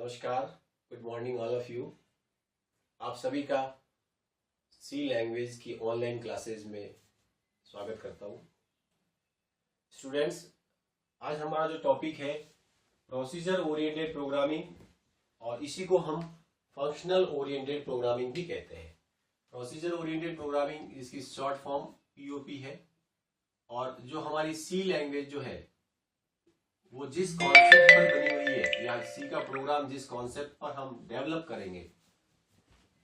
नमस्कार, good morning all of you. आप सभी का सी लैंग्वेज की ऑनलाइन क्लासेस में स्वागत करता हूँ। स्टूडेंट्स, आज हमारा जो टॉपिक है प्रोसीजर ओरिएंटेड प्रोग्रामिंग, और इसी को हम फंक्शनल ओरिएंटेड प्रोग्रामिंग भी कहते हैं। प्रोसीजर ओरिएंटेड प्रोग्रामिंग इसकी शॉर्ट फॉर्म पीओपी है, और जो हमारी सी लैंग्वेज जो है वो जिस कॉन्सेप्ट पर बनी हुई है या सी का प्रोग्राम जिस कॉन्सेप्ट पर हम डेवलप करेंगे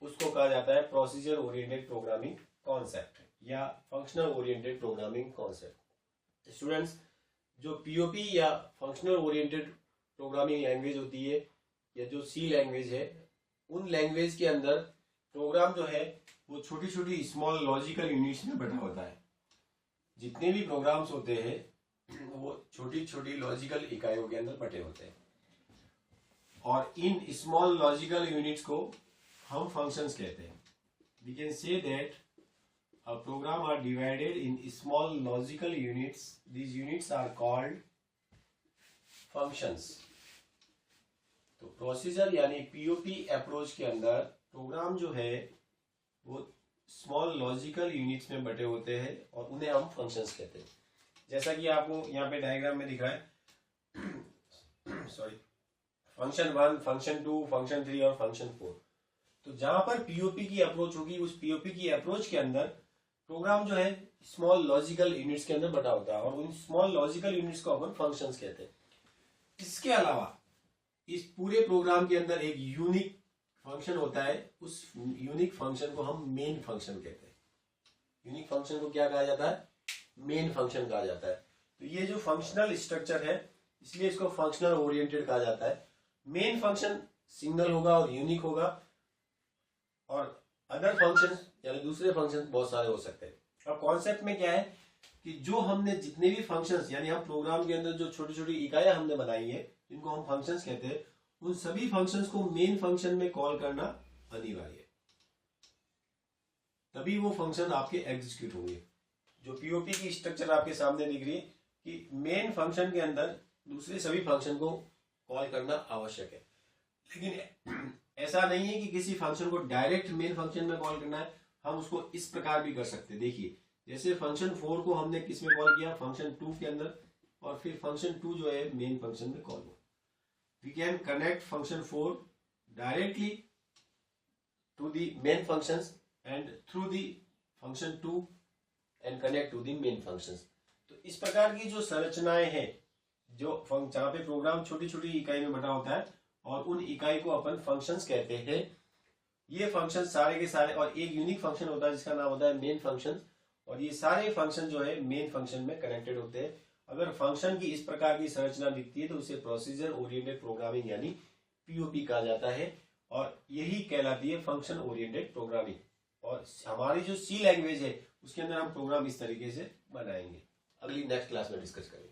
उसको कहा जाता है प्रोसीजर ओरिएंटेड प्रोग्रामिंग कॉन्सेप्ट या functional oriented programming concept. Students, जो पीओपी या फंक्शनल ओरिएंटेड प्रोग्रामिंग लैंग्वेज होती है या जो सी लैंग्वेज है, उन लैंग्वेज के अंदर प्रोग्राम जो है वो छोटी छोटी स्मॉल लॉजिकल यूनिट्स में बटा होता है। जितने भी प्रोग्राम्स होते हैं वो छोटी छोटी लॉजिकल इकाइयों के अंदर बटे होते हैं, और इन स्मॉल लॉजिकल यूनिट्स को हम फंक्शंस कहते हैं। We can say that a program are divided in small logical units. These units are called functions. तो प्रोसीजर यानी पीओपी अप्रोच के अंदर प्रोग्राम जो है वो स्मॉल लॉजिकल यूनिट्स में बटे होते हैं और उन्हें हम फंक्शंस कहते हैं। जैसा कि आपको यहाँ पे डायग्राम में दिख रहा है सॉरी, फंक्शन 1, फंक्शन 2, फंक्शन 3 और फंक्शन 4। तो जहां पर पीओपी की अप्रोच होगी उस पीओपी की अप्रोच के अंदर प्रोग्राम जो है स्मॉल लॉजिकल यूनिट्स के अंदर बटा होता है और उन स्मॉल लॉजिकल यूनिट्स को अपन फंक्शंस कहते हैं। इसके अलावा इस पूरे प्रोग्राम के अंदर एक यूनिक फंक्शन होता है, उस यूनिक फंक्शन को हम मेन फंक्शन कहते हैं। यूनिक फंक्शन को क्या कहा जाता है? मेन फंक्शन कहा जाता है। तो ये जो फंक्शनल स्ट्रक्चर है इसलिए इसको फंक्शनल ओरिएंटेड कहा जाता है। मेन फंक्शन सिंगल होगा और यूनिक होगा, और अदर फंक्शन यानी दूसरे फंक्शन बहुत सारे हो सकते हैं। अब कॉन्सेप्ट में क्या है कि जो हमने जितने भी फंक्शंस यानी हम प्रोग्राम के अंदर जो छोटी छोटी इकाइयां हमने बनाई है जिनको हम फंक्शंस कहते हैं, उन सभी फंक्शंस को मेन फंक्शन में कॉल करना अनिवार्य है, तभी वो फंक्शन आपके एग्जीक्यूट होंगे। जो पीओपी की स्ट्रक्चर आपके सामने दिख रही है कि मेन फंक्शन के अंदर दूसरे सभी फंक्शन को कॉल करना आवश्यक है, लेकिन ऐसा नहीं है कि किसी फंक्शन को डायरेक्ट मेन फंक्शन में कॉल करना है। हम उसको इस प्रकार भी कर सकते हैं। देखिए, जैसे फंक्शन 4 को हमने किस में कॉल किया? फंक्शन 2 के अंदर, और फिर फंक्शन 2 जो है मेन फंक्शन में कॉल हुआ। We can connect function 4 directly to the main functions and through the function 2 and connect to the main functions. तो इस प्रकार की जो संरचनाएं हैं, जो जहां पे प्रोग्राम छोटी छोटी इकाई में बटा होता है और उन इकाई को अपन फंक्शंस कहते हैं। ये फंक्शन सारे के सारे, और एक यूनिक फंक्शन होता है जिसका नाम होता है मेन फंक्शन, और ये सारे फंक्शन जो है मेन फंक्शन में कनेक्टेड होते हैं। अगर फंक्शन की इस प्रकार की संरचना दिखती है तो उसे प्रोसीजर ओरिएंटेड प्रोग्रामिंग यानी पीओपी कहा जाता है, और यही कहलाती है फंक्शन ओरिएंटेड प्रोग्रामिंग। और हमारी जो सी लैंग्वेज है उसके अंदर हम प्रोग्राम इस तरीके से बनाएंगे। अगली नेक्स्ट क्लास में डिस्कस करेंगे।